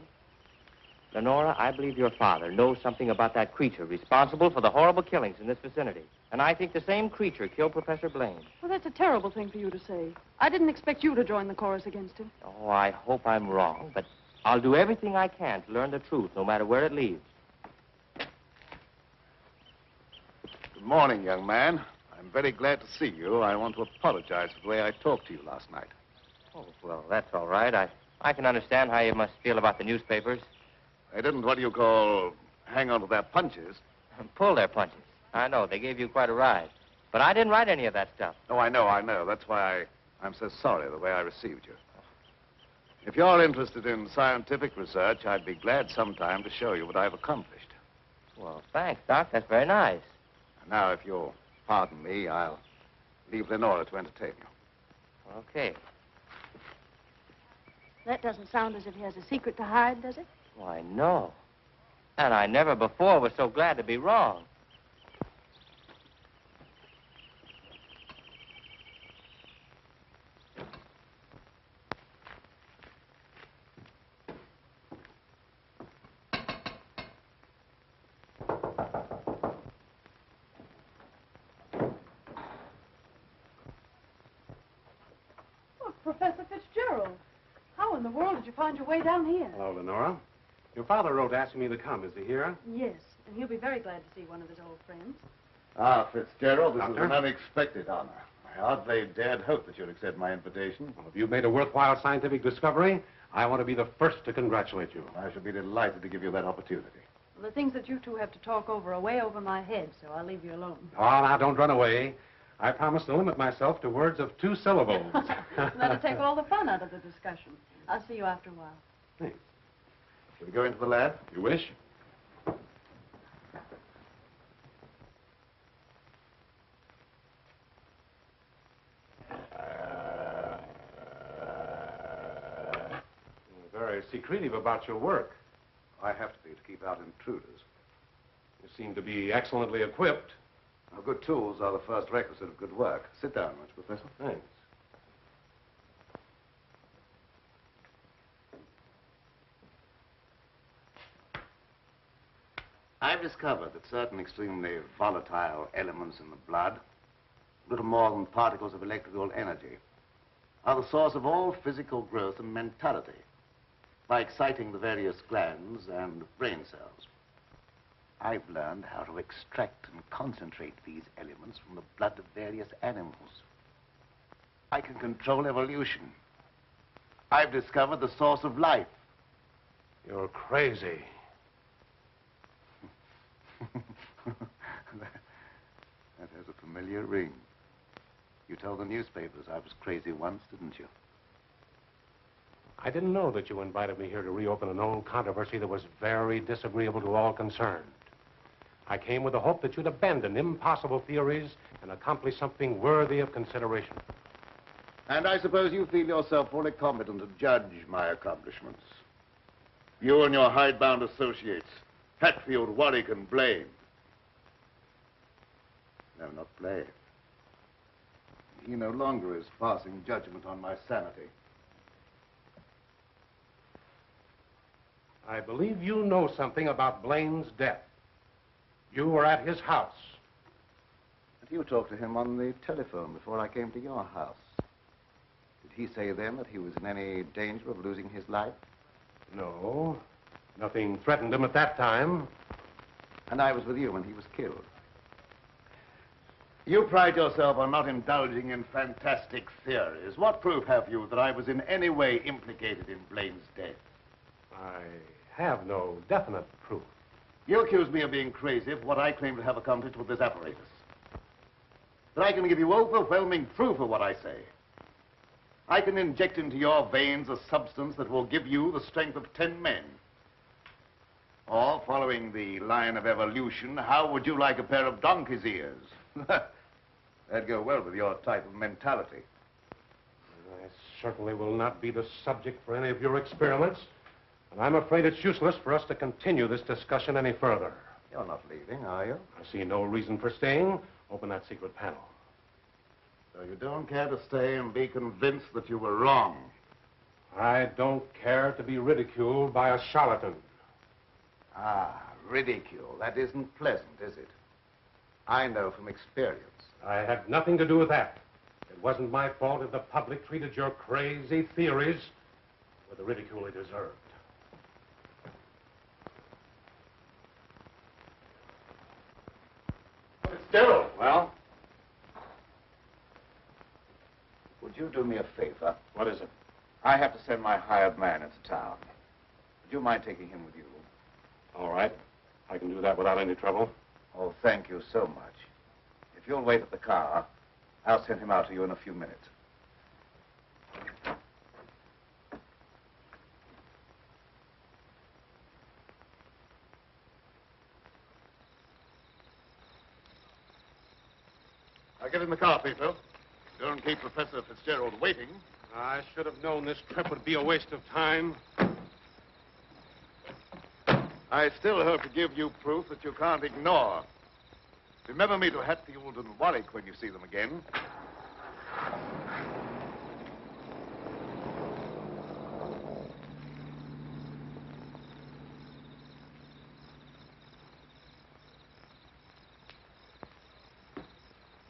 Lenora, I believe your father knows something about that creature responsible for the horrible killings in this vicinity. And I think the same creature killed Professor Blaine. Well, that's a terrible thing for you to say. I didn't expect you to join the chorus against him. Oh, I hope I'm wrong, but I'll do everything I can to learn the truth, no matter where it leads. Good morning, young man. I'm very glad to see you. I want to apologize for the way I talked to you last night. Oh, well, that's all right. I can understand how you must feel about the newspapers. They didn't, what do you call, hang on to their punches. Pull their punches. I know, they gave you quite a ride. But I didn't write any of that stuff. Oh, I know. That's why I'm so sorry the way I received you. If you're interested in scientific research, I'd be glad sometime to show you what I've accomplished. Well, thanks, Doc. That's very nice. Now, if you'll pardon me, I'll leave Lenora to entertain you. Okay. That doesn't sound as if he has a secret to hide, does it? Why, no. And I never before was so glad to be wrong. Oh, Professor Fitzgerald. How in the world did you find your way down here? Hello, Lenora. Your father wrote asking me to come. Is he here? Yes, and he'll be very glad to see one of his old friends. Ah, Fitzgerald, this Doctor? is an unexpected honor. I hardly dared hope that you'd accept my invitation. Well, if you've made a worthwhile scientific discovery, I want to be the first to congratulate you. I shall be delighted to give you that opportunity. Well, the things that you two have to talk over are way over my head, so I'll leave you alone. Oh, now, don't run away. I promise to limit myself to words of 2 syllables. That'll take all the fun out of the discussion. I'll see you after a while. Thanks. Shall we go into the lab? You wish? You're very secretive about your work. I have to be to keep out intruders. You seem to be excellently equipped. Now, good tools are the first requisite of good work. Sit down, Mr. Professor. Thanks. I've discovered that certain extremely volatile elements in the blood, little more than particles of electrical energy, are the source of all physical growth and mentality by exciting the various glands and brain cells. I've learned how to extract and concentrate these elements from the blood of various animals. I can control evolution. I've discovered the source of life. You're crazy. That has a familiar ring. You told the newspapers I was crazy once, didn't you? I didn't know that you invited me here to reopen an old controversy that was very disagreeable to all concerned. I came with the hope that you'd abandon impossible theories and accomplish something worthy of consideration. And I suppose you feel yourself fully competent to judge my accomplishments. You and your hidebound associates, Hatfield, Warwick, and Blaine. No, not Blaine. He no longer is passing judgment on my sanity. I believe you know something about Blaine's death. You were at his house. But you talked to him on the telephone before I came to your house. Did he say then that he was in any danger of losing his life? No. Nothing threatened him at that time. And I was with you when he was killed. You pride yourself on not indulging in fantastic theories. What proof have you that I was in any way implicated in Blaine's death? I have no definite proof. You accuse me of being crazy for what I claim to have accomplished with this apparatus. But I can give you overwhelming proof of what I say. I can inject into your veins a substance that will give you the strength of 10 men. Or, following the line of evolution, how would you like a pair of donkey's ears? That'd go well with your type of mentality. I certainly will not be the subject for any of your experiments. And I'm afraid it's useless for us to continue this discussion any further. You're not leaving, are you? I see no reason for staying. Open that secret panel. So you don't care to stay and be convinced that you were wrong? I don't care to be ridiculed by a charlatan. Ah, ridicule. That isn't pleasant, is it? I know from experience. I had nothing to do with that. It wasn't my fault if the public treated your crazy theories with the ridicule they deserved. Fitzgerald. Well? Would you do me a favor? What is it? I have to send my hired man into town. Would you mind taking him with you? All right. I can do that without any trouble. Oh, thank you so much. If you'll wait at the car, I'll send him out to you in a few minutes. Now get in the car, Peter. Don't keep Professor Fitzgerald waiting. I should have known this trip would be a waste of time. I still hope to give you proof that you can't ignore. Remember me to Hatfield and Warwick when you see them again.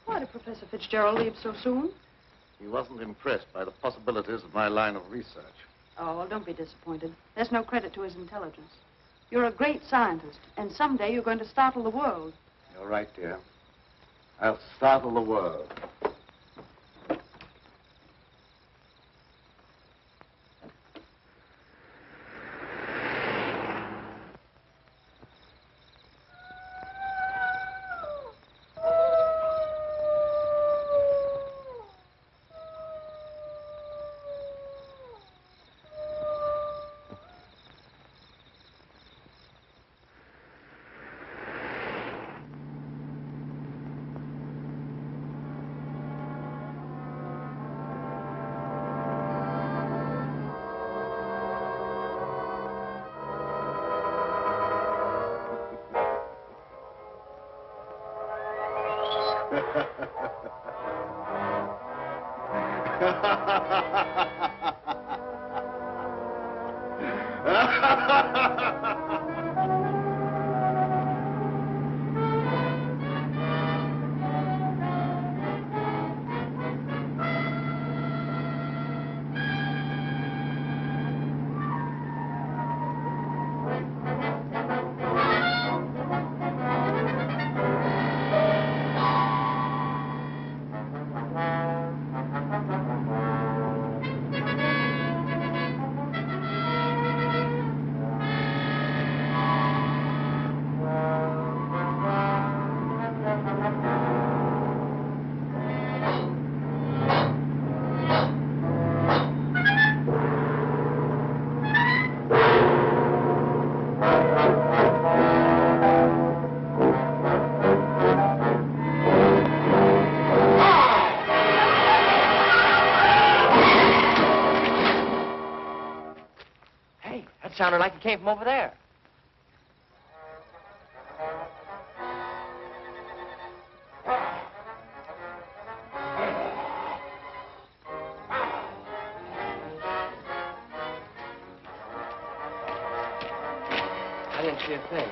Why did Professor Fitzgerald leave so soon? He wasn't impressed by the possibilities of my line of research. Oh, well, don't be disappointed. There's no credit to his intelligence. You're a great scientist, and someday you're going to startle the world. You're right, dear. I'll startle the world. Sounded like it came from over there. I didn't see a thing.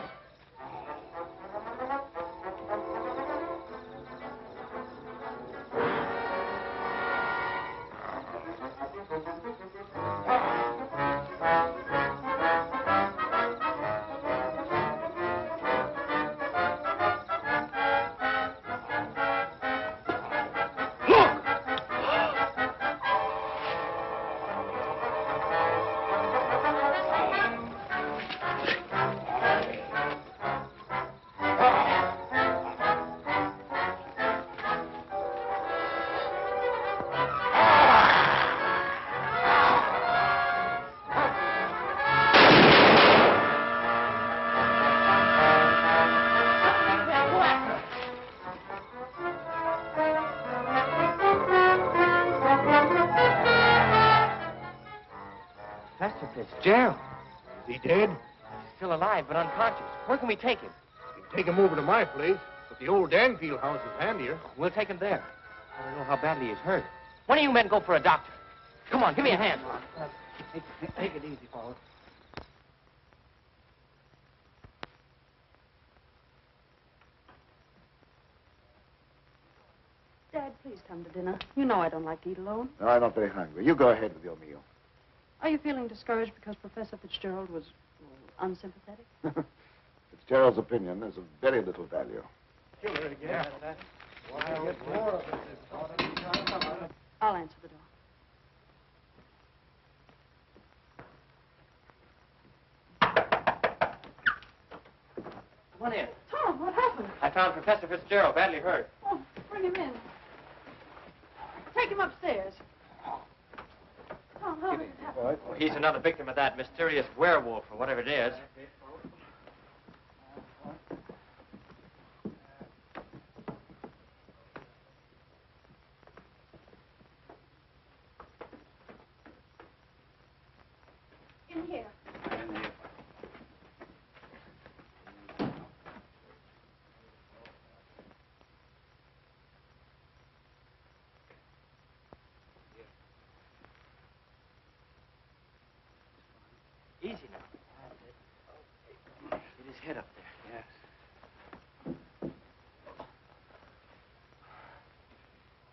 Professor Fitzgerald. Is he dead? Still alive, but unconscious. Where can we take him? You can take him over to my place, but the old Danfield house is handier. We'll take him there. I don't know how badly he's hurt. One of you men go for a doctor. Come on, give me a hand. Take it easy, fellas. Dad, please come to dinner. You know I don't like to eat alone. No, I'm not very hungry. You go ahead with your meal. Are you feeling discouraged because Professor Fitzgerald was unsympathetic? Fitzgerald's opinion is of very little value. Killer again. I'll answer the door. Come on in. Tom, what happened? I found Professor Fitzgerald badly hurt. Oh, bring him in. Take him upstairs. Tom, how did it happen? Well, he's another victim of that mysterious werewolf or whatever it is. In here. Easy now. Get his head up there. Yes.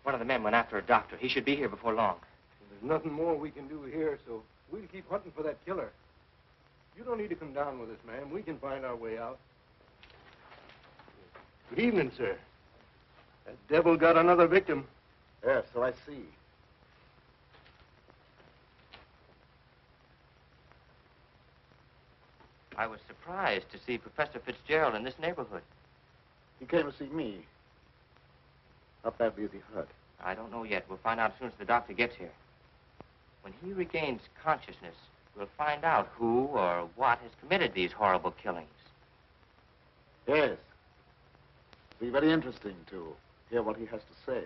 One of the men went after a doctor. He should be here before long. There's nothing more we can do here, so we'll keep hunting for that killer. You don't need to come down with us, ma'am. We can find our way out. Good evening, sir. That devil got another victim. Yes, so I see. I was surprised to see Professor Fitzgerald in this neighborhood. He came to see me. How badly is he hurt? I don't know yet. We'll find out as soon as the doctor gets here. When he regains consciousness, we'll find out who or what has committed these horrible killings. Yes. It'll be very interesting to hear what he has to say.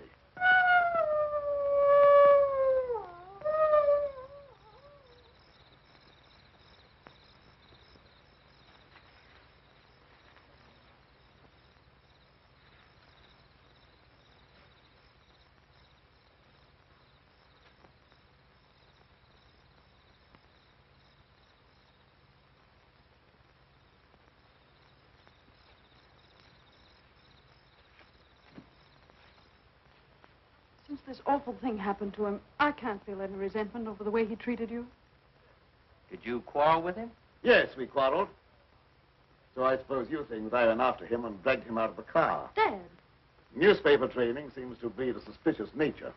Since this awful thing happened to him, I can't feel any resentment over the way he treated you. Did you quarrel with him? Yes, we quarreled. So I suppose you think that I went after him and dragged him out of the car. Dad. Newspaper training seems to breed a suspicious nature.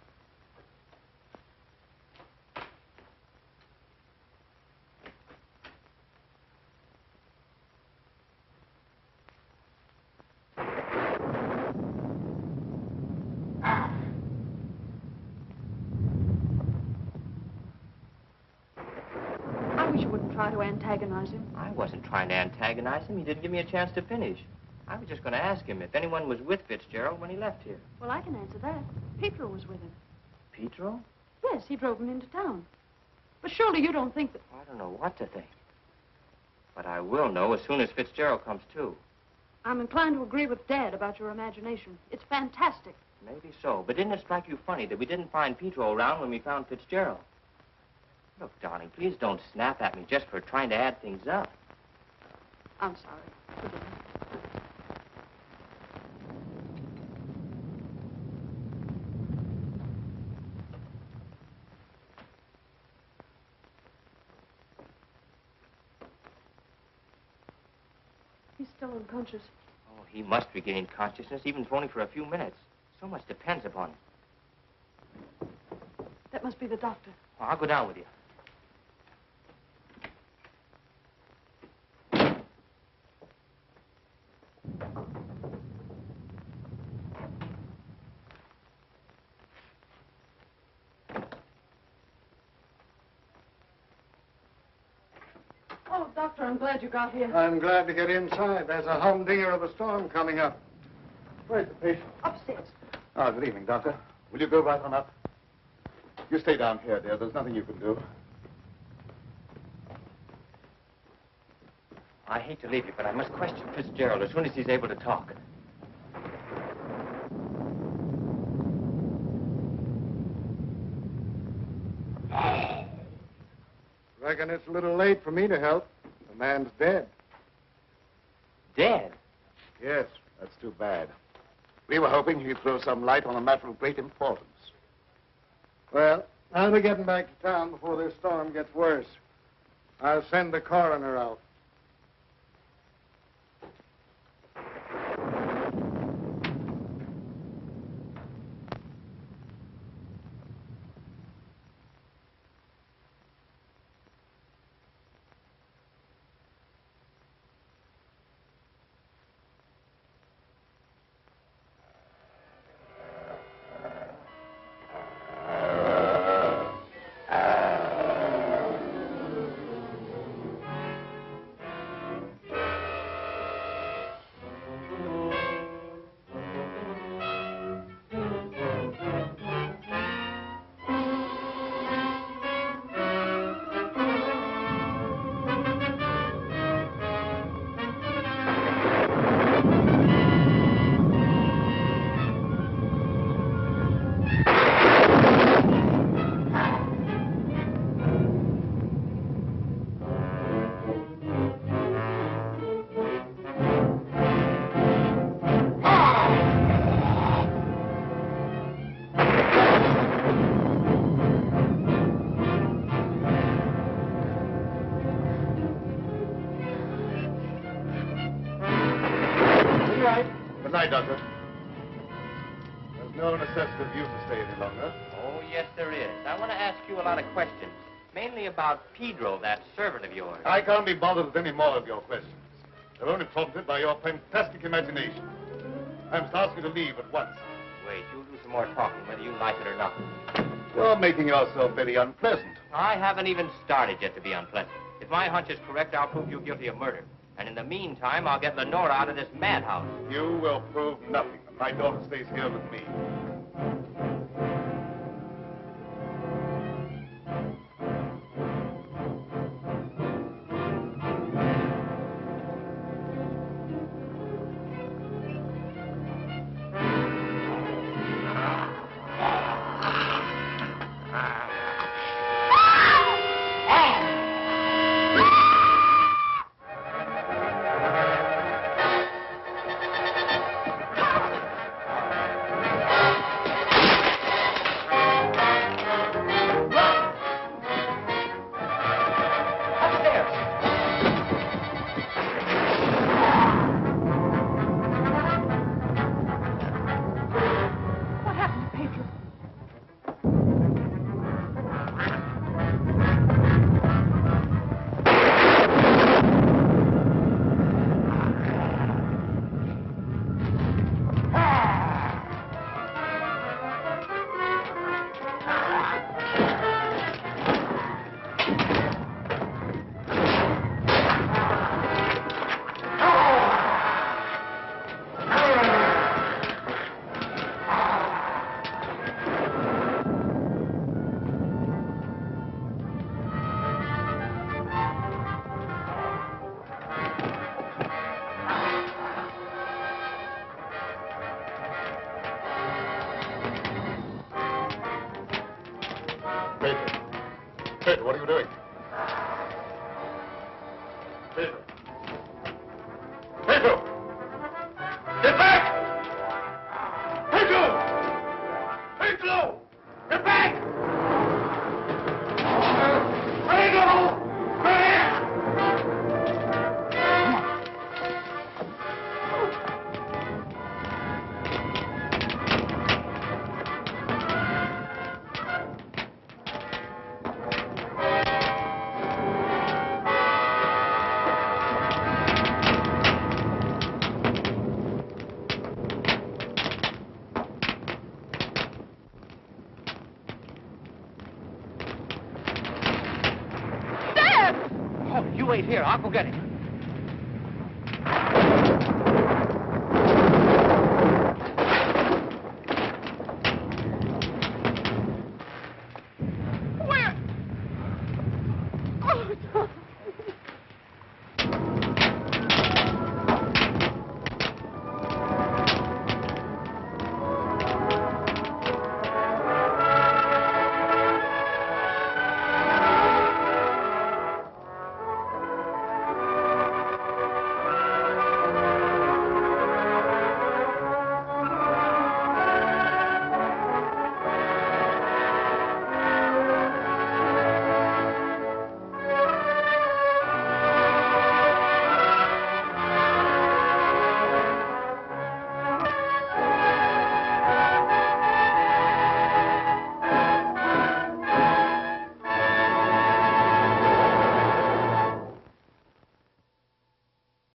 I wish you wouldn't try to antagonize him. I wasn't trying to antagonize him. He didn't give me a chance to finish. I was just going to ask him if anyone was with Fitzgerald when he left here. Well, I can answer that. Petro was with him. Petro? Yes, he drove him into town. But surely you don't think that... I don't know what to think. But I will know as soon as Fitzgerald comes to. I'm inclined to agree with Dad about your imagination. It's fantastic. Maybe so. But didn't it strike you funny that we didn't find Petro around when we found Fitzgerald? Look, darling, please don't snap at me just for trying to add things up. I'm sorry. Forgive me. He's still unconscious. Oh, he must regain consciousness, even if only for a few minutes. So much depends upon it. That must be the doctor. Oh, I'll go down with you. Oh, Doctor, I'm glad you got here. I'm glad to get inside. There's a humdinger of a storm coming up. Where's the patient? Upstairs. Ah, good evening, Doctor. Will you go right on up? You stay down here, dear. There's nothing you can do. I hate to leave you, but I must question Fitzgerald as soon as he's able to talk. Reckon it's a little late for me to help. The man's dead. Dead? Yes, that's too bad. We were hoping he'd throw some light on a matter of great importance. Well, I'll be getting back to town before this storm gets worse. I'll send the coroner out. Good night, Doctor. There's no necessity for you to stay any longer. Oh, yes, there is. I want to ask you a lot of questions, mainly about Pedro, that servant of yours. I can't be bothered with any more of your questions. They're only prompted by your fantastic imagination. I must ask you to leave at once. Wait, you'll do some more talking, whether you like it or not. You're making yourself very unpleasant. I haven't even started yet to be unpleasant. If my hunch is correct, I'll prove you guilty of murder. And in the meantime, I'll get Lenora out of this madhouse. You will prove nothing. My daughter stays here with me. Pedro, what are you doing? Pedro. Pedro! Get back! Pedro! Pedro! Get back! Pedro! You wait here. I'll go get him.